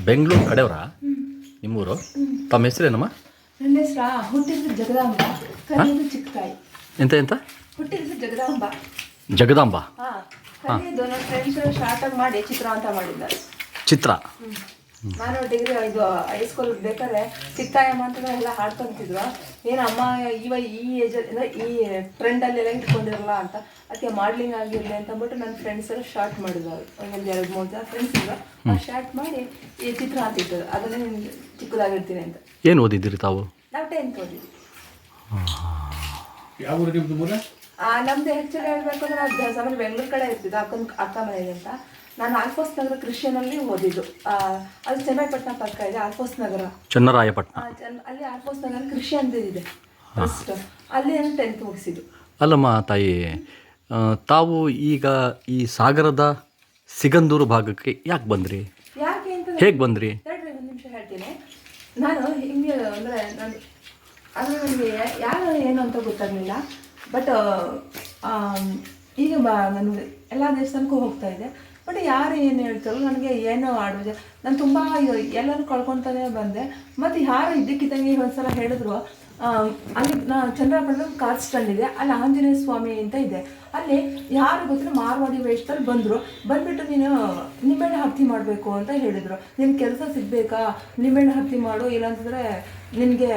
ಬೆಂಗಳೂರು ಕಡೆಯವರಾ ನಿಮ್ಮೂರು? ತಮ್ಮ ಹೆಸರೇನಮ್ಮ? ನನ್ನ ಹೆಸರು ಹುಟ್ಟಿದ್ರು ಜಗದಾಂಬ, ಕಲಿಯೋದು ಚಿಕ್ಕ ತಾಯಿ. ಎಂತ ಹುಟ್ಟಿದ್ರು ಜಗದಾಂಬ. ಜಗದಾಂಬ. ಕಲಿಯೋದು ನನ್ನ ಫ್ರೆಂಡ್ಸ್ ಶಾರ್ಟಾಗಿ ಮಾಡಿ ಚಿತ್ರ ಅಂತ ಮಾಡಿದ್ದಾರೆ. ಚಿತ್ರ. ನಾನು ಡಿಗ್ರಿ ಇದು ಹೈಸ್ಕೂಲ್ ಬೇಕಾದ್ರೆ ಚಿಕ್ತಾಯಮ್ಮ ಅಂತ ಎಲ್ಲ ಹಾಡ್ಕೊಂತಿದ್ವು. ಏನು ಅಮ್ಮ ಈ ಏಜಲ್ಲಿ ಅಂದರೆ ಈ ಟ್ರೆಂಡಲ್ಲೆಲ್ಲ ಇಟ್ಕೊಂಡಿರಲ್ಲ ಅಂತ, ಅದಕ್ಕೆ ಮಾಡ್ಲಿಂಗ್ ಆಗಿರಲಿ ಅಂತ ಅಂದ್ಬಿಟ್ಟು ನನ್ನ ಫ್ರೆಂಡ್ಸ್ ಎಲ್ಲ ಶಾರ್ಟ್ ಮಾಡಿದ್ರು. ಒಂದು 2-3 ಜನ ಫ್ರೆಂಡ್ಸ್ ಇದ್ರು, ಶಾರ್ಟ್ ಮಾಡಿ ಈ ಚಿತ್ರ ಅಂತಿದ್ರು. ಅದನ್ನೇ ನಿಮ್ಗೆ ಚಿಕ್ಕದಾಗಿರ್ತೀನಿ ಅಂತ. ಏನು ಓದಿದ್ದೀರಿ ತಾವು? ನಾವು 10th ಓದಿದ್ವಿ. ಯಾವ ಊರು ನಿಮ್ಮದು ಮೂಲ? ನಮ್ದು ಆ್ಯಕ್ಚುಲಿ ಹೇಳ್ಬೇಕು ಅಂದರೆ ನಾವು ಸಾಮಾನ್ಯ ಬೆಂಗಳೂರು ಕಡೆ ಇರ್ತಿದ್ದು, ಅಕ್ಕ ಮನೆಯಲ್ಲಿ ಅಂತ. ನಾನು ಆಲ್ಫೋಸ್ ನಗರ ಕ್ರಿಶ್ಚಿಯನಲ್ಲಿ ಓದಿದ್ದು. ಅದು ಚನ್ನರಾಯಪಟ್ಟಣ ಪಕ್ಕ ಇದೆ, ಆಲ್ಫೋಸ್ ನಗರ. ಚನ್ನರಾಯಪಟ್ಟಣ ಅಲ್ಲಿ ಆಲ್ಫೋಸ್ ನಗರ ಕ್ರಿಶ್ಚಿಯನ್ ಇದೆ ಫಸ್ಟ್. ಅಲ್ಲಿ ನಾನು 10th ಮುಗಿಸಿದ್ದು. ಅಲ್ಲಮ್ಮ ತಾಯಿ, ತಾವು ಈಗ ಈ ಸಾಗರದ ಸಿಗಂದೂರು ಭಾಗಕ್ಕೆ ಯಾಕೆ ಬಂದ್ರಿ? ಯಾಕೆ ಅಂತ ಹೇಗೆ ಬಂದ್ರಿ? ಒಂದು ನಿಮಿಷ ಹೇಳ್ತೀನಿ. ನಾನು ಹಿಂಗೆ ಅಂದರೆ ಅದು ನನಗೆ ಯಾರು ಏನು ಅಂತ ಗೊತ್ತಾಗಲಿಲ್ಲ. ಬಟ್ ಈಗ ನಾನು ಎಲ್ಲ ದೇವಸ್ಥಾನಕ್ಕೂ ಹೋಗ್ತಾ ಇದ್ದೆ. ಬಟ್ ಯಾರು ಏನು ಹೇಳ್ತಾರೋ ನನಗೆ ಏನೋ ಆಡೋದು, ನಾನು ತುಂಬ ಎಲ್ಲರೂ ಕಳ್ಕೊತಾನೆ ಬಂದೆ. ಮತ್ತು ಯಾರು ಇದ್ದಕ್ಕಿದ್ದಂಗೆ ಒಂದ್ಸಲ ಹೇಳಿದ್ರು, ಅಲ್ಲಿ ಚಂದ್ರಪಟ್ಟಣ ಕಾರ್ ಸ್ಟ್ಯಾಂಡ್ ಇದೆ, ಅಲ್ಲಿ ಆಂಜನೇಯ ಸ್ವಾಮಿ ಅಂತ ಇದೆ. ಅಲ್ಲಿ ಯಾರು ಗೊತ್ತಿಲ್ಲ ಮಾರ್ವಾಡಿ ವೇಷದಲ್ಲಿ ಬಂದುಬಿಟ್ಟು ನೀನು ನಿಂಬೆಹಣ್ಣು ಹತ್ತಿ ಮಾಡಬೇಕು ಅಂತ ಹೇಳಿದರು. ನಿನ್ನ ಕೆಲಸ ಸಿಗಬೇಕಾ, ನಿಂಬೆಹಣ್ಣು ಹತ್ತಿ ಮಾಡು, ಇಲ್ಲಾಂತಂದರೆ ನಿನಗೆ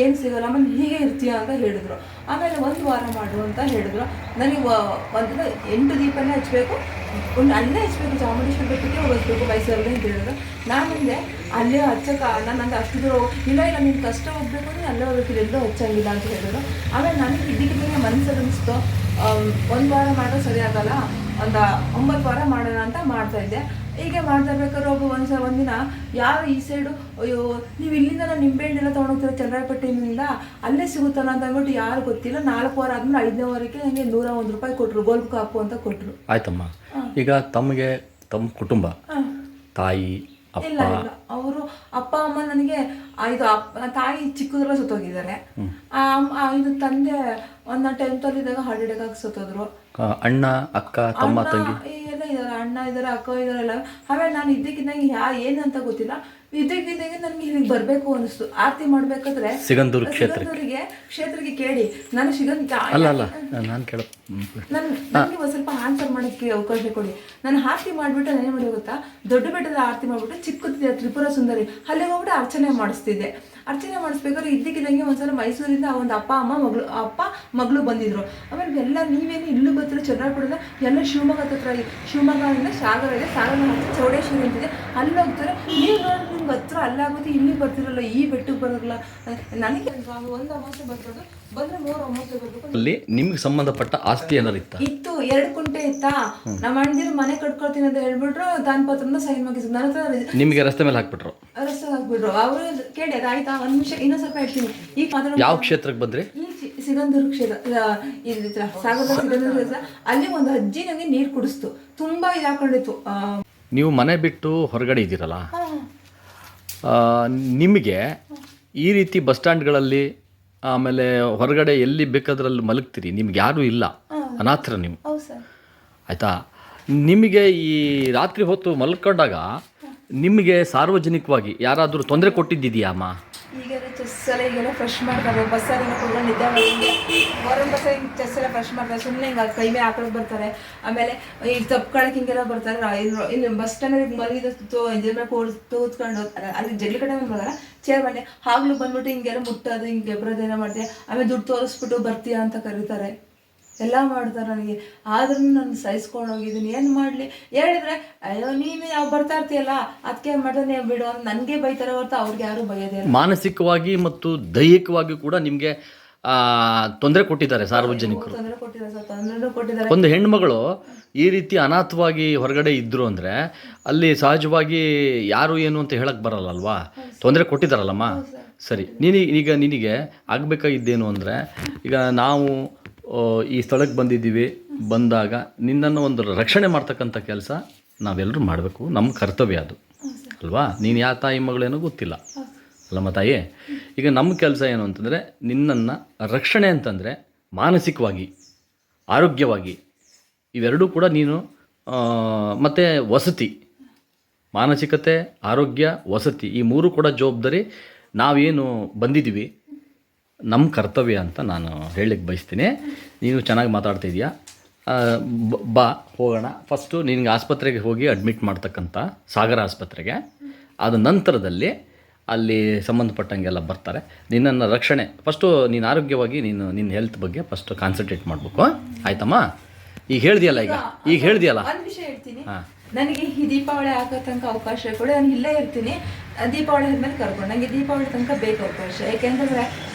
ಏನು ಸಿಗೋಲ್ಲ, ಆಮೇಲೆ ಹೀಗೆ ಇರ್ತೀಯ ಅಂತ ಹೇಳಿದ್ರು. ಆಮೇಲೆ 1 ವಾರ ಮಾಡು ಅಂತ ಹೇಳಿದ್ರು. ನನಗೆ ಒಂದು 8 ದೀಪನೇ ಹಚ್ಚಬೇಕು, ಅಲ್ಲೇ ಹಚ್ಚಬೇಕು, ಚಾಮುಂಡೇಶ್ವರಿ ಬೆಟ್ಟಕ್ಕೆ ಹೋಗಬೇಕು ಮೈಸೂರಲ್ಲಿ ಅಂತ ಹೇಳಿದ್ರು. ನಾನಂದೆ ಅಲ್ಲೇ ಹಚ್ಚಕ್ಕೆ ನಂಗೆ ಅಷ್ಟು ದೂರ ಇಲ್ಲ, ನೀನು ಕಷ್ಟ ಹೋಗಬೇಕು ಅಂದರೆ ಅಲ್ಲೇ ಹೋಗ್ಬೇಕು, ಎಲ್ಲೂ ಹಚ್ಚಂಗಿಲ್ಲ ಅಂತ ಹೇಳಿದ್ರು. ಆಮೇಲೆ ನನಗೆ ಇದ್ದಕ್ಕಿದ್ದಂಗೆ ಮನಸ್ಸಲ್ಲಿ ಅನಿಸ್ತು, 1 ವಾರ ಮಾಡೋದು ಸರಿ ಆಗಲ್ಲ, ಒಂದು 9 ವಾರ ಮಾಡೋಣ ಅಂತ ಮಾಡ್ತಾಯಿದ್ದೆ. ಹೀಗೆ ಮಾಡ್ತಾ ಇರ್ಬೇಕಾದ್ರೆ ಒಂದಿನ ಯಾರು ಈ ಸೈಡು, ಅಯ್ಯೋ ನೀವು ಇಲ್ಲಿಂದ ನಾನು ನಿಂಬೆಹಣ್ಣೆಲ್ಲ ತೊಗೊಂಡೋಗ್ತೀರ ಚನ್ನರಾಯಪಟ್ಟಣದಿಂದ, ಅಲ್ಲೇ ಸಿಗುತ್ತಲ್ಲ ಅಂತ ಅಂದ್ಬಿಟ್ಟು ಯಾರು ಗೊತ್ತಿಲ್ಲ. 4 ವಾರ ಆದಮೇಲೆ 5ನೇ ವಾರಕ್ಕೆ ನನಗೆ 101 ರೂಪಾಯಿ ಕೊಟ್ಟರು, ಗೋಲ್ಡ್ ಕಾಪು ಅಂತ ಕೊಟ್ಟರು. ಆಯ್ತಮ್ಮ. ಈಗ ತಮಗೆ ತಮ್ಮ ಕುಟುಂಬ, ತಾಯಿ ಇಲ್ಲ ಇಲ್ಲ, ಅವರು ಅಪ್ಪ ಅಮ್ಮ ನನಗೆ ಇದು ತಾಯಿ ಚಿಕ್ಕದ್ರಲ್ಲ ಸತ್ತೋಗಿದ್ದಾರೆ. ಇದು ತಂದೆ ಒಂದು 10th ಇದ್ದಾಗ ಹಾರ್ಟ್ ಅಟ್ಯಾಕ್ ಆಗಿ ಸತ್ತೋದ್ರು. ಅಣ್ಣ, ಅಕ್ಕ, ತಮ್ಮ, ತಂಗಿ ಎಲ್ಲ ಇದ್ದಾರೆ, ಅಣ್ಣ ಇದ್ದಾರೆ, ಅಕ್ಕ ಇದ್ದಾರೆಲ್ಲ. ಆಮೇಲೆ ನಾನು ಇದ್ದಕ್ಕಿದ್ದಂಗೆ ಏನಂತ ಗೊತ್ತಿಲ್ಲ, ಇದ್ದಕ್ಕಿದ್ದಂಗೆ ನನಗೆ ಇಲ್ಲಿಗೆ ಬರಬೇಕು ಅನಿಸ್ತು. ಆರತಿ ಮಾಡಬೇಕಾದ್ರೆ ಸಿಗಂದೂರು ಕ್ಷೇತ್ರಕ್ಕೆ ಕೇಳಿ ನಾನು ನನಗೆ ಒಂದು ಸ್ವಲ್ಪ ಆನ್ಸರ್ ಮಾಡೋಕ್ಕೆ ಅವಕಾಶ ಕೊಡಿ. ನಾನು ಆರತಿ ಮಾಡಿಬಿಟ್ಟು ಏನು ಮಾಡಿ ಗೊತ್ತಾ, ದೊಡ್ಡ ಬೆಟ್ಟದ ಆರತಿ ಮಾಡಿಬಿಟ್ಟು ಚಿಕ್ಕ ತ್ರಿಪುರ ಸುಂದರಿ ಅಲ್ಲಿಗೆ ಹೋಗ್ಬಿಟ್ಟು ಅರ್ಚನೆ ಮಾಡಿಸ್ತಿದ್ದೆ. ಅರ್ಚನೆ ಮಾಡಿಸ್ಬೇಕಾದ್ರೆ ಇದ್ದಕ್ಕಿದ್ದಂಗೆ ಒಂದ್ಸಲ ಮೈಸೂರಿಂದ ಒಂದು ಅಪ್ಪ ಮಗಳು ಬಂದಿದ್ರು. ಆಮೇಲೆ ಎಲ್ಲ ನೀವೇನು ಇಲ್ಲೂ ಬರ್ತೀರ ಚನ್ನರಾಯಪಟ್ಟಣ, ಎಲ್ಲ ಶಿವಮೊಗ್ಗದಿಂದ ಸಾಗರ ಇದೆ, ಸಾಗರ ಹತ್ತಿರ ಚೌಡೇಶ್ವರಿ ಅಂತಿದೆ, ಅಲ್ಲಿ ಹೋಗ್ತಾರೆ. ನೀವು ನೋಡಿ ನಿಮ್ಗೆ ಹತ್ರ ಅಲ್ಲಾಗುತ್ತೆ, ಇಲ್ಲಿ ಬರ್ತಿರಲ್ಲ, ಈ ಬೆಟ್ಟಕ್ಕೆ ಬರೋಲ್ಲ. ನನಗೆ ಒಂದು ಅಮಾವಾಸ್ಯೆ ಬರ್ಬೋದು, ಬಂದರೆ 3 ಅಮಾವಾಸ್ಯೆ ಬರ್ಬೇಕು. ಅಲ್ಲಿ ನಿಮ್ಗೆ ಸಂಬಂಧಪಟ್ಟ ಆಸ್ತಿ ಏನಾರು ಇತ್ತು, 2 ಕುಂಟೆ ಇತ್ತಾ. ನಮ್ಮ ಅಣ್ಣದಿರು ಮನೆ ಕಟ್ಕೊಳ್ತೀನಿ ಅಂತ ಹೇಳ್ಬಿಟ್ರು, ದಾನಪತ್ರನ ಸೈನ್ ಮಾಡಿದ್ರು. ನನ್ನ ಹತ್ರ ನಿಮಗೆ ರಸ್ತೆ ಮೇಲೆ ಹಾಕ್ಬಿಟ್ರು. ಅವರು ಕೇಳಿ ಅದಾಯ್ತಾ, 1 ನಿಮಿಷ ಇನ್ನೂ ಸ್ವಲ್ಪ ಹೇಳ್ತೀನಿ. ಈಗ ಯಾವ ಕ್ಷೇತ್ರಕ್ಕೆ ಬಂದ್ರಿ? ಈ ಸಿಗಂದೂರು ಕ್ಷೇತ್ರ, ಸಾಗರದ ಸಿಗಂದೂರು ಕ್ಷೇತ್ರ. ಅಲ್ಲಿ ಒಂದು ಅಜ್ಜಿ ನನಗೆ ನೀರು ಕುಡಿಸ್ತು, ತುಂಬಾ ಇದಾಕೊಂಡಿತ್ತು. ನೀವು ಮನೆ ಬಿಟ್ಟು ಹೊರಗಡೆ ಇದ್ದೀರಲ್ಲ, ನಿಮಗೆ ಈ ರೀತಿ ಬಸ್ ಸ್ಟ್ಯಾಂಡ್ಗಳಲ್ಲಿ ಆಮೇಲೆ ಹೊರಗಡೆ ಎಲ್ಲಿ ಬೇಕಾದ್ರಲ್ಲಿ ಮಲಗ್ತೀರಿ, ನಿಮ್ಗೆ ಯಾರೂ ಇಲ್ಲ, ಅನಾಥರ ನೀವು, ಆಯಿತಾ? ನಿಮಗೆ ಈ ರಾತ್ರಿ ಹೊತ್ತು ಮಲ್ಕೊಂಡಾಗ ನಿಮಗೆ ಸಾರ್ವಜನಿಕವಾಗಿ ಯಾರಾದರೂ ತೊಂದರೆ ಕೊಟ್ಟಿದ್ದಿದೆಯಾ ಅಮ್ಮ? ಈಗೆಲ್ಲ ಚೆಸ್ಸೆಲ್ಲ ಈಗೆಲ್ಲ ಫ್ರೆಶ್ ಮಾಡ್ತಾರೆ, ಬಸ್ಸಲ್ಲಿ ಕುತ್ಕೊಂಡು ನಿದ್ದೆ ಮಾಡಿ ಹೊರಗೆ ಬಸ್ಸಲ್ಲಿ ಚೆಸ್ಸೆಲ್ಲ ಫ್ರೆಶ್ ಮಾಡ್ತಾರೆ. ಸುಮ್ಮನೆ ಹಿಂಗೆ ಕೈ ಮೇಲೆ ಹಾಕೋಕೆ ಬರ್ತಾರೆ. ಆಮೇಲೆ ಈಗ ತಪ್ಕೊಳಕ್ಕೆ ಹಿಂಗೆಲ್ಲ ಬರ್ತಾರೆ. ಇಲ್ಲಿ ಬಸ್ ಸ್ಟ್ಯಾಂಡಲ್ಲಿ ಮಲಗಿದ ಇದ್ರ ಮೇಲೆ ಕೂತ್ಕೊಂಡು ಅಲ್ಲಿ ಜಡ್ಲಿ ಕಡೆ ಬರ್ತಾರೆ, ಚೇರ್ ಬಂದೆ ಆಗ್ಲೂ ಬಂದ್ಬಿಟ್ಟು ಹಿಂಗೆಲ್ಲ ಮುಟ್ಟೋದು, ಹಿಂಗೆ ಬರೋದೇನೋ ಮಾಡ್ತೀಯ, ಆಮೇಲೆ ದುಡ್ಡು ತೋರಿಸ್ಬಿಟ್ಟು ಬರ್ತೀಯಾ ಅಂತ ಕರೀತಾರೆ, ಎಲ್ಲ ಮಾಡ್ತಾರೆ ನನಗೆ. ಆದ್ರೂ ನಾನು ಸಹಿಸ್ಕೊಂಡು ಹೋಗಿದ್ದೀನಿ. ಏನು ಮಾಡಲಿ ಹೇಳಿದ್ರೆ, ಅಯ್ಯೋ ನೀನು ಯಾವ ಬರ್ತಾ ಇರ್ತೀಯಲ್ಲ ಅದಕ್ಕೆ ಮಾಡ್ತಾನೆ ಬಿಡು ಅಂತ ನನಗೆ ಬೈತಾರೆ ಹೊರತು ಅವ್ರಿಗೆ ಯಾರು ಬೈಯೋದೇ ಇಲ್ಲ. ಮಾನಸಿಕವಾಗಿ ಮತ್ತು ದೈಹಿಕವಾಗಿ ಕೂಡ ನಿಮಗೆ ತೊಂದರೆ ಕೊಟ್ಟಿದ್ದಾರೆ ಸಾರ್ವಜನಿಕರು. ತೊಂದರೆ ಕೊಟ್ಟಿದ್ದಾರೆ. ಒಂದು ಹೆಣ್ಮಗಳು ಈ ರೀತಿ ಅನಾಥವಾಗಿ ಹೊರಗಡೆ ಇದ್ದರು ಅಂದರೆ ಅಲ್ಲಿ ಸಹಜವಾಗಿ ಯಾರು ಏನು ಅಂತ ಹೇಳಕ್ಕೆ ಬರಲ್ಲ ಅಲ್ವಾ? ತೊಂದರೆ ಕೊಟ್ಟಿದ್ದಾರಲ್ಲಮ್ಮ. ಸರಿ, ನಿನಗೆ ಆಗಬೇಕಾಗಿದ್ದೇನು ಅಂದರೆ, ಈಗ ನಾವು ಈ ಸ್ಥಳಕ್ಕೆ ಬಂದಾಗ ನಿನ್ನನ್ನು ಒಂದು ರಕ್ಷಣೆ ಮಾಡ್ತಕ್ಕಂಥ ಕೆಲಸ ನಾವೆಲ್ಲರೂ ಮಾಡಬೇಕು, ನಮ್ಮ ಕರ್ತವ್ಯ ಅದು ಅಲ್ವಾ? ನೀನು ಯಾವ ತಾಯಿ ಮಗಳೇನೋ ಗೊತ್ತಿಲ್ಲ ಅಲ್ಲಮ್ಮ ತಾಯಿ. ಈಗ ನಮ್ಮ ಕೆಲಸ ಏನು ಅಂತಂದರೆ, ನಿನ್ನನ್ನು ರಕ್ಷಣೆ ಅಂತಂದರೆ ಮಾನಸಿಕವಾಗಿ, ಆರೋಗ್ಯವಾಗಿ, ಇವೆರಡೂ ಕೂಡ ನೀನು ಮತ್ತು ವಸತಿ ಮಾನಸಿಕತೆ, ಆರೋಗ್ಯ, ವಸತಿ ಈ ಮೂರು ಕೂಡ ಜವಾಬ್ದಾರಿ ನಾವೇನು ಬಂದಿದ್ದೀವಿ ನಮ್ಮ ಕರ್ತವ್ಯ ಅಂತ ನಾನು ಹೇಳಲಿಕ್ಕೆ ಬಯಸ್ತೀನಿ. ನೀನು ಚೆನ್ನಾಗಿ ಮಾತಾಡ್ತಾ ಇದೀಯಾ. ಬಾ ಹೋಗೋಣ. ಫಸ್ಟು ನಿನಗೆ ಆಸ್ಪತ್ರೆಗೆ ಹೋಗಿ ಅಡ್ಮಿಟ್ ಮಾಡ್ತಕ್ಕಂಥ ಸಾಗರ ಆಸ್ಪತ್ರೆಗೆ. ಆದ ನಂತರದಲ್ಲಿ ಅಲ್ಲಿ ಸಂಬಂಧಪಟ್ಟಂಗೆಲ್ಲ ಬರ್ತಾರೆ. ನಿನ್ನನ್ನು ರಕ್ಷಣೆ ಫಸ್ಟು ನೀನು ಆರೋಗ್ಯವಾಗಿ ನಿನ್ನ ಹೆಲ್ತ್ ಬಗ್ಗೆ ಫಸ್ಟ್ ಕಾನ್ಸಂಟ್ರೇಟ್ ಮಾಡಬೇಕು, ಆಯ್ತಮ್ಮ? ಈಗ ಹೇಳ್ದಿಯಲ್ಲ ಒಂದು ವಿಷಯ ಹೇಳ್ತೀನಿ. ನನಗೆ ಈ ದೀಪಾವಳಿ ಆಗೋ ತನಕ ಅವಕಾಶ ಕೊಡಿ, ನಾನು ಇಲ್ಲೇ ಇರ್ತೀನಿ. ದೀಪಾವಳಿ ಆದ್ಮೇಲೆ ಕರ್ಕೊಂಡು ನನಗೆ ದೀಪಾವಳಿ ತನಕ ಬೇಕು ಅವಕಾಶ. ಯಾಕೆಂತಂದರೆ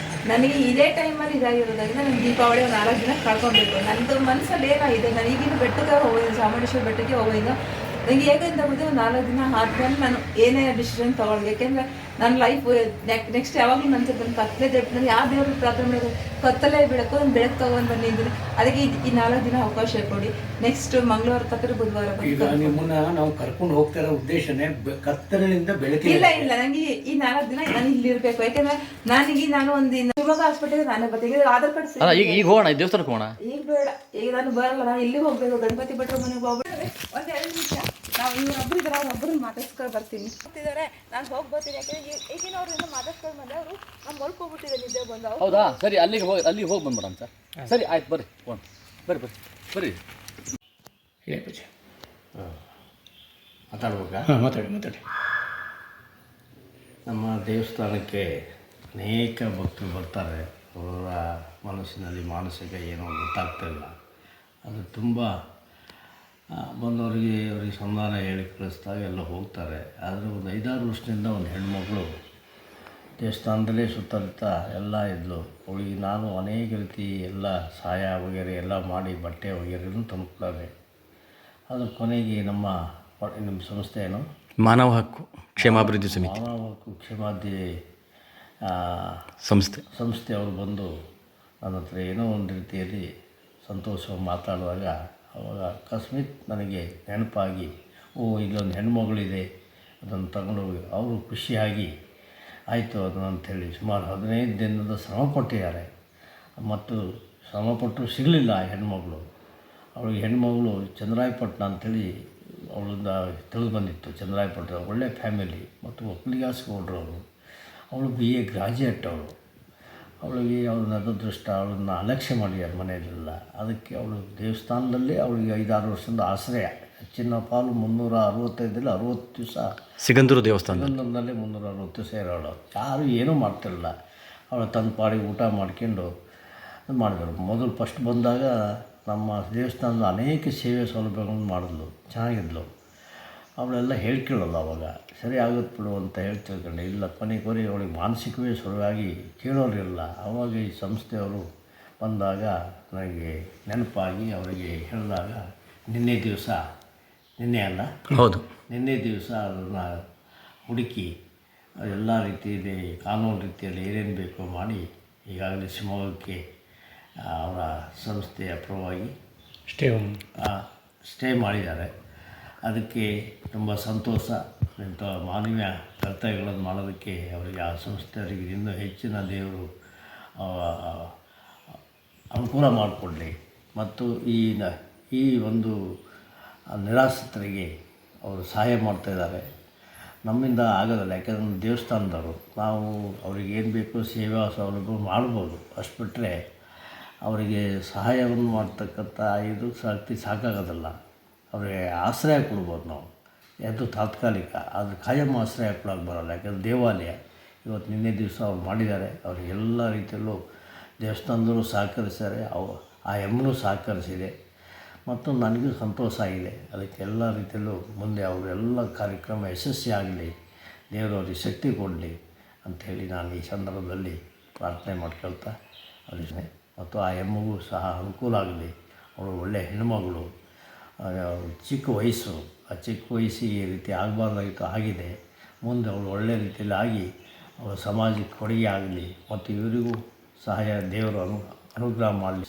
ನನಗೆ ಇದೇ ಟೈಮಲ್ಲಿ ಇದಾಗಿರೋದ್ರಿಂದ ನನಗೆ ದೀಪಾವಳಿ ಒಂದು 4 ದಿನ ಕಳ್ಕೊಬೇಕು. ನನ್ನದು ಮನಸ್ಸಲ್ಲಿ ಏನಾಗಿದೆ, ನಾನು ಈಗಿನ ಬೆಟ್ಟಕ್ಕೆ ಹೋಗೋದು, ಚಾಮುಂಡೇಶ್ವರಿ ಬೆಟ್ಟಕ್ಕೆ ಹೋಗೋದು. ನನಗೆ ಹೇಗೆ ಅಂತ ಬಂದು 4 ದಿನ ಆದ್ಮೇಲೆ ನಾನು ಏನೇ ಡಿಸಿಷನ್ ತೊಗೊಳ್ಳಿ. ಯಾಕೆಂದರೆ ನನ್ನ ಲೈಫ್ ನೆಕ್ಸ್ಟ್ ಯಾವಾಗಲೂ ನನ್ನ ಬಂದು ಕತ್ತಲೆ ನಾನು ಯಾವ ದೇವ್ರಿಗೆ ಪ್ರಾರ್ಥನೆ ಮಾಡೋದು, ಕತ್ತಲೆ ಬೆಳಕು ನಾನು ಬೆಳಕು ತಗೊಂಡು ಬಂದಿದ್ದೀನಿ. ಅದಕ್ಕೆ ಈ 4 ದಿನ ಅವಕಾಶ ಕೊಡಿ. ನೆಕ್ಸ್ಟ್ ಮಂಗಳವಾರ ತಕ್ಕ ಬುಧವಾರ ಈಗ ನಿಮ್ಮನ್ನ ನಾವು ಕರ್ಕೊಂಡು ಹೋಗ್ತಾ ಇರೋ ಉದ್ದೇಶನೇ ಕತ್ತಲಿನಿಂದ ಬೆಳಕಿಗೆ. ಇಲ್ಲ ನನಗೆ ಈ 4 ದಿನ ನಾನು ಇಲ್ಲಿರ್ಬೇಕು. ಯಾಕೆಂದ್ರೆ ನಾನು ಒಂದು ಶಿವಮೊಗ್ಗ ಹಾಸ್ಪಿಟಲ್ಗೆ ನಾನೇ ಬರ್ತೀನಿ. ಆಧಾರ್ ಕಾರ್ಡ್ ಅಲ್ಲ, ಈಗ ಹೋಗೋಣ, ದೇವಸ್ಥಾನಕ್ಕೆ ಹೋಗೋಣ. ಈಗ ಬೇಡ, ಈಗ ನಾನು ಬರಲ್ಲ. ನಾನು ಇಲ್ಲಿಗೆ ಹೋಗ್ಬೇಕು, ಗಣಪತಿ ಭಟ್ರ ಮನೆಗೆ ಹೋಗ್ಬಿಟ್ರೆ ಒಂದು 2 ನಿಮಿಷ ನಾವು ಇವರೊಬ್ಬರು ಇದ್ದಾರೆ, ಅವ್ರೊಬ್ಬರನ್ನ ಮಾತಾಡ್ಸ್ಕೊಂಡು ಬರ್ತೀನಿ. ಬರ್ತಿದ್ದಾರೆ, ನಾನು ಹೋಗಿ ಬರ್ತೀನಿ. ಯಾಕಂದ್ರೆ ಈಗಿನವ್ರಿಂದ ಮಾತಾಡ್ಸ್ಕೊಂಡು ಬಂದೆ, ಅವರು ನಮ್ಮ ಮಲ್ಕೋಗ್ಬಿಟ್ಟಿದೆ ನಿದ್ದೆ ಬಂದು. ಹೌದಾ? ಸರಿ, ಅಲ್ಲಿಗೆ ಹೋಗಿ ಬಂದ್ಬಿಡೋಣ ಸರ್. ಸರಿ, ಆಯ್ತು, ಬರ್ರಿ ಬರ್ರಿ. ಹೇಳಿ ಪೂಜೆ. ಮಾತಾಡ್ಬೇಕಾ? ಮಾತಾಡಿ. ನಮ್ಮ ದೇವಸ್ಥಾನಕ್ಕೆ ಅನೇಕ ಭಕ್ತರು ಬರ್ತಾರೆ. ಅವರ ಮನಸ್ಸಿನಲ್ಲಿ ಮಾನಸಿಕ ಏನೋ ಗೊತ್ತಾಗ್ತಾಯಿಲ್ಲ. ಅದು ತುಂಬ ಬಂದವರಿಗೆ ಅವ್ರಿಗೆ ಸಂಧಾನ ಹೇಳಿ ಕಳಿಸ್ದಾಗ ಎಲ್ಲ ಹೋಗ್ತಾರೆ. ಆದರೆ ಒಂದು 5-6 ವರ್ಷದಿಂದ ಒಂದು ಹೆಣ್ಮಗಳು ದೇವಸ್ಥಾನದಲ್ಲೇ ಸುತ್ತಮುತ್ತ ಎಲ್ಲ ಇದ್ಲು. ಅವಳಿಗೆ ನಾನು ಅನೇಕ ರೀತಿ ಎಲ್ಲ ಸಹಾಯ ವಗೇರೆ ಎಲ್ಲ ಮಾಡಿ ಬಟ್ಟೆ ವಗೇರೆನೂ ತಂದುಕೊಡೋದೆ. ಅದು ಕೊನೆಗೆ ನಮ್ಮ ಸಂಸ್ಥೆ ಏನು, ಮಾನವ ಹಕ್ಕು ಕ್ಷೇಮಾಭಿವೃದ್ಧಿ ಸಮಿತಿ, ಮಾನವ ಹಕ್ಕು ಕ್ಷೇಮಾಭಿವೃದ್ಧಿ ಸಂಸ್ಥೆ ಅವರು ಬಂದು ನನ್ನ ಹತ್ರ ಏನೋ ಒಂದು ರೀತಿಯಲ್ಲಿ ಸಂತೋಷವಾಗಿ ಮಾತಾಡುವಾಗ ಅವಾಗ ಅಕಸ್ಮಾತ್ ನನಗೆ ನೆನಪಾಗಿ, ಇಲ್ಲೊಂದು ಹೆಣ್ಮಗಳಿದೆ, ಅದನ್ನು ತಗೊಂಡೋಗಿ ಅವರು ಖುಷಿಯಾಗಿ ಆಯಿತು ಅದನ್ನು ಅಂಥೇಳಿ ಸುಮಾರು 15 ದಿನದ ಶ್ರಮ ಪಟ್ಟಿದ್ದಾರೆ. ಮತ್ತು ಶ್ರಮಪಟ್ಟು ಸಿಗಲಿಲ್ಲ ಆ ಹೆಣ್ಮಗಳು. ಅವಳಿಗೆ ಹೆಣ್ಮಗಳು ಚಂದ್ರಾಯಪಟ್ಟಣ ಅಂಥೇಳಿ ಅವಳಿಂದ ತಿಳಿದು ಬಂದಿತ್ತು. ಚಂದ್ರಾಯಪಟ್ಟಣ ಒಳ್ಳೆಯ ಫ್ಯಾಮಿಲಿ ಮತ್ತು ಒಕ್ಕಲಿಗಾಸ್ಕೊಂಡ್ರು ಅವರು. ಅವಳು BA ಗ್ರಾಜ್ಯುಯೇಟ್. ಅವಳಿಗೆ ಅವ್ರನ್ನ ಅದೃಷ್ಟ, ಅವಳನ್ನ ಅಲಕ್ಷ್ಯ ಮಾಡಿದ್ದಾರೆ ಮನೆಯಲ್ಲೆಲ್ಲ. ಅದಕ್ಕೆ ಅವಳು ದೇವಸ್ಥಾನದಲ್ಲಿ ಅವಳಿಗೆ 5-6 ವರ್ಷದಿಂದ ಆಶ್ರಯ. ಹೆಚ್ಚಿನ ಪಾಲು 365ರಲ್ಲಿ 60 ದಿವಸ ಸಿಗಂದೂರು ದೇವಸ್ಥಾನದಲ್ಲಿ 360 ದಿವಸ ಇರೋಳು. ಯಾರು ಏನೂ ಮಾಡ್ತಿರಲಿಲ್ಲ. ಅವಳು ತನ್ನ ಪಾಡಿಗೆ ಊಟ ಮಾಡ್ಕೊಂಡು ಮಾಡಿದ್ರು. ಮೊದಲು ಫಸ್ಟ್ ಬಂದಾಗ ನಮ್ಮ ದೇವಸ್ಥಾನದ ಅನೇಕ ಸೇವೆ ಸೌಲಭ್ಯಗಳನ್ನು ಮಾಡಿದ್ಲು, ಚೆನ್ನಾಗಿದ್ಲು. ಅವಳೆಲ್ಲ ಹೇಳ್ಕೊಳ್ಳಲ್ಲ. ಅವಾಗ ಸರಿ ಆಗುತ್ತೆ ಬಿಡು ಅಂತ ಹೇಳ್ತಿರ್ಕೊಂಡೆ. ಇಲ್ಲ, ಕೊನೆಗೆ ಅವಳಿಗೆ ಮಾನಸಿಕವೇ ಶುರುವಾಗಿ ಕೇಳೋರಿಲ್ಲ. ಆವಾಗ ಈ ಸಂಸ್ಥೆಯವರು ಬಂದಾಗ ನನಗೆ ನೆನಪಾಗಿ ಅವರಿಗೆ ಹೇಳಿದಾಗ ನಿನ್ನೆ ದಿವಸ ಅದನ್ನು ಹುಡುಕಿ ಎಲ್ಲ ರೀತಿಯಲ್ಲಿ ಕಾನೂನು ರೀತಿಯಲ್ಲಿ ಏನೇನು ಬೇಕೋ ಮಾಡಿ ಈಗಾಗಲೇ ಶಿವಮೊಗ್ಗಕ್ಕೆ ಅವರ ಸಂಸ್ಥೆಯ ಪರವಾಗಿ ಸ್ಟೇ ಮಾಡಿದ್ದಾರೆ. ಅದಕ್ಕೆ ತುಂಬ ಸಂತೋಷ. ಇಂಥ ಮಾನವೀಯ ಕರ್ತವ್ಯಗಳನ್ನು ಮಾಡೋದಕ್ಕೆ ಅವರಿಗೆ, ಆ ಸಂಸ್ಥೆಯವರಿಗೆ ಇನ್ನೂ ಹೆಚ್ಚಿನ ದೇವರು ಅನುಕೂಲ ಮಾಡಿಕೊಡಲಿ. ಮತ್ತು ಈ ಒಂದು ನಿರಾಶ್ರಿತರಿಗೆ ಅವರು ಸಹಾಯ ಮಾಡ್ತಾಯಿದ್ದಾರೆ. ನಮ್ಮಿಂದ ಆಗೋದಿಲ್ಲ, ಯಾಕೆಂದರೆ ನಮ್ಮ ದೇವಸ್ಥಾನದವರು ನಾವು ಅವ್ರಿಗೆ ಏನು ಬೇಕೋ ಸೇವಾ ಸೌಲಭ್ಯ ಮಾಡ್ಬೋದು. ಅಷ್ಟು ಬಿಟ್ಟರೆ ಅವರಿಗೆ ಸಹಾಯವನ್ನು ಮಾಡ್ತಕ್ಕಂಥ ಇದು ಶಕ್ತಿ ಸಾಕಾಗೋದಿಲ್ಲ. ಅವರಿಗೆ ಆಶ್ರಯ ಕೊಡ್ಬೋದು ನಾವು, ಅದು ತಾತ್ಕಾಲಿಕ. ಆದರೆ ಕಾಯಂ ಆಶ್ರಯ ಕೊಡೋಕ್ಕೆ ಬರೋಲ್ಲ. ಯಾಕೆಂದರೆ ದೇವಾಲಯ ಇವತ್ತು ನಿನ್ನೆ ದಿವಸ ಅವ್ರು ಮಾಡಿದ್ದಾರೆ. ಅವ್ರಿಗೆ ಎಲ್ಲ ರೀತಿಯಲ್ಲೂ ದೇವಸ್ಥಾನದಲ್ಲೂ ಸಹಕರಿಸಿದ್ದಾರೆ, ಆ ಎಮ್ಮನೂ ಸಹಕರಿಸಿದೆ. ಮತ್ತು ನನಗೂ ಸಂತೋಷ ಆಗಿದೆ. ಅದಕ್ಕೆ ಎಲ್ಲ ರೀತಿಯಲ್ಲೂ ಮುಂದೆ ಅವರೆಲ್ಲ ಕಾರ್ಯಕ್ರಮ ಯಶಸ್ವಿಯಾಗಲಿ, ದೇವರು ಅವ್ರಿಗೆ ಶಕ್ತಿ ಕೊಡಲಿ ಅಂಥೇಳಿ ನಾನು ಈ ಸಂದರ್ಭದಲ್ಲಿ ಪ್ರಾರ್ಥನೆ ಮಾಡ್ಕೊಳ್ತಾ ಅವರಿಗೆ, ಮತ್ತು ಆ ಎಮ್ಮಗೂ ಸಹ ಅನುಕೂಲ ಆಗಲಿ. ಅವಳು ಒಳ್ಳೆಯ ಹೆಣ್ಣುಮಗಳು, ಚಿಕ್ಕ ವಯಸ್ಸು, ಆ ಚಿಕ್ಕ ವಯಸ್ಸಿಗೆ ಈ ರೀತಿ ಆಗಬಾರ್ದಾಗಿತ್ತು, ಆಗಿದೆ. ಮುಂದೆ ಅವಳು ಒಳ್ಳೆಯ ರೀತಿಯಲ್ಲಿ ಆಗಿ ಅವಳ ಸಮಾಜಕ್ಕೆ ಕೊಡುಗೆ ಆಗಲಿ ಮತ್ತು ಇವರಿಗೂ ಸಹಾಯ ದೇವರು ಅನುಗ್ರಹ ಮಾಡಲಿ.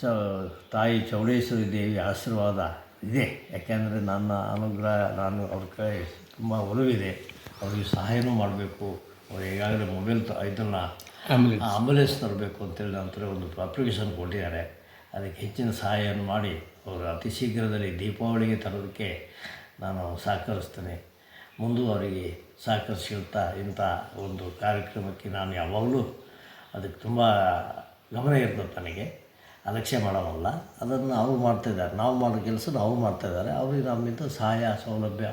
ತಾಯಿ ಚೌಡೇಶ್ವರಿ ದೇವಿ ಆಶೀರ್ವಾದ ಇದೆ. ಯಾಕೆಂದರೆ ನನ್ನ ಅನುಗ್ರಹ, ನಾನು ಅವ್ರ ಕೈ ತುಂಬ ಒಲವಿದೆ. ಅವರಿಗೆ ಸಹಾಯನೂ ಮಾಡಬೇಕು. ಅವ್ರು ಈಗಾಗಲೇ ಮೊಬೈಲ್ ಇದನ್ನು ಆಂಬುಲೆನ್ಸ್ ತರಬೇಕು ಅಂತೇಳಿ ನಂತರ ಒಂದು ಅಪ್ಲಿಕೇಶನ್ ಕೊಟ್ಟಿದ್ದಾರೆ. ಅದಕ್ಕೆ ಹೆಚ್ಚಿನ ಸಹಾಯವನ್ನು ಮಾಡಿ ಅವರು ಅತಿ ಶೀಘ್ರದಲ್ಲಿ ದೀಪಾವಳಿಗೆ ತರೋದಕ್ಕೆ ನಾನು ಸಹಕರಿಸ್ತೇನೆ. ಮುಂದುವರಿಗೆ ಸಹಕರಿಸುತ್ತಾ ಇಂಥ ಒಂದು ಕಾರ್ಯಕ್ರಮಕ್ಕೆ ನಾನು ಯಾವಾಗಲೂ ಅದಕ್ಕೆ ತುಂಬ ಗಮನ ಇರ್ತದೆ ನನಗೆ, ಅಲಕ್ಷ್ಯ ಮಾಡೋವಲ್ಲ. ಅದನ್ನು ಅವರು ಮಾಡ್ತಾಯಿದ್ದಾರೆ, ನಾವು ಮಾಡೋ ಕೆಲಸ ಅವರು ಮಾಡ್ತಾಯಿದ್ದಾರೆ. ಅವರಿಗೆ ನಮ್ಮಿಂದ ಸಹಾಯ ಸೌಲಭ್ಯ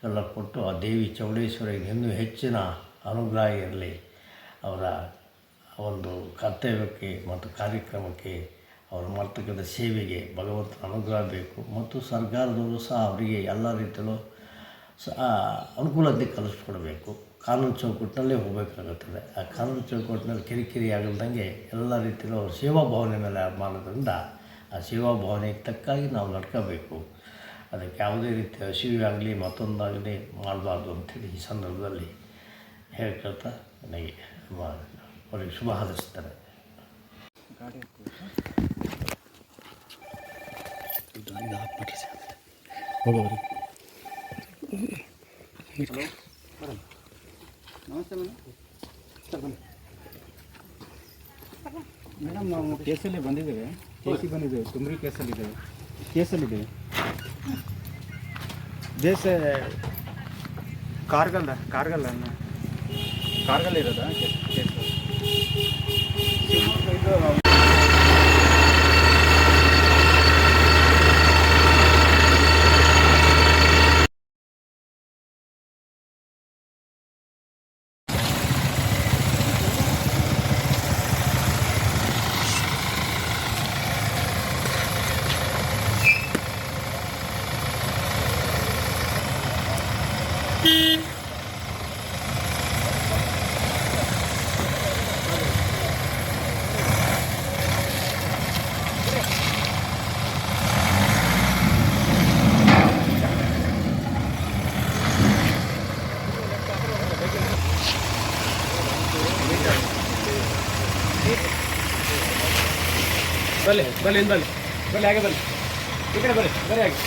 ಎಲ್ಲ ಕೊಟ್ಟು ಆ ದೇವಿ ಚೌಡೇಶ್ವರಿಗೆ ಇನ್ನೂ ಹೆಚ್ಚಿನ ಅನುಗ್ರಹ ಇರಲಿ. ಅವರ ಒಂದು ಕರ್ತವ್ಯಕ್ಕೆ ಮತ್ತು ಕಾರ್ಯಕ್ರಮಕ್ಕೆ ಅವರು ಮಾಡ್ತಕ್ಕಂಥ ಸೇವೆಗೆ ಭಗವಂತನ ಅನುಗ್ರಹ ಬೇಕು. ಮತ್ತು ಸರ್ಕಾರದವರು ಸಹ ಅವರಿಗೆ ಎಲ್ಲ ರೀತಿಯಲ್ಲೂ ಅನುಕೂಲತೆ ಕಲಿಸ್ಕೊಡ್ಬೇಕು. ಕಾನೂನು ಚೌಕಟ್ಟಿನಲ್ಲೇ ಹೋಗಬೇಕಾಗುತ್ತದೆ. ಆ ಕಾನೂನು ಚೌಕಟ್ಟಿನಲ್ಲಿ ಕಿರಿಕಿರಿ ಆಗಲ್ದಂಗೆ ಎಲ್ಲ ರೀತಿಯಲ್ಲೂ ಅವರು ಸೇವಾ ಭಾವನೆ ಮೇಲೆ ಮಾಡೋದ್ರಿಂದ ಆ ಸೇವಾ ಭಾವನೆಗೆ ತಕ್ಕಾಗಿ ನಾವು ನಡ್ಕೋಬೇಕು. ಅದಕ್ಕೆ ಯಾವುದೇ ರೀತಿ ಹಸಿವೆ ಆಗಲಿ ಮತ್ತೊಂದಾಗಲಿ ಮಾಡಬಾರ್ದು ಅಂಥೇಳಿ ಈ ಸಂದರ್ಭದಲ್ಲಿ ಹೇಳ್ಕೊಳ್ತಾ ನನಗೆ ಅವರಿಗೆ ಶುಭ ಹಾರೈಸ್ತಾರೆ. ನಮಸ್ತೆ ಮೇಡಮ್, ನಾವು ಕೇಸಲ್ಲಿ ಬಂದಿದ್ದೇವೆ. ಬಂದಿದ್ದೇವೆ, ತುಮರಿ ಕೇಸಲ್ಲಿದ್ದೇವೆ. ದೇಶ ಕಾರ್ಗಲ್ ಇರೋದಾ ಕೇಸ್? ಇದು ಬಲ್ಲಿ ಹಾಗೆ ಬನ್ನಿ, ಈ ಕಡೆ ಬರೀ ಹಾಗೆ.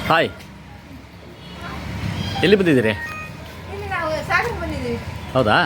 ಹಾಯ್, ಎಲ್ಲಿ ಬಂದಿದ್ದೀರಿ? ಇಲ್ಲಿ ನಾವು ಸಾಗರ ಬಂದಿದ್ದೀವಿ. ಹೌದಾ?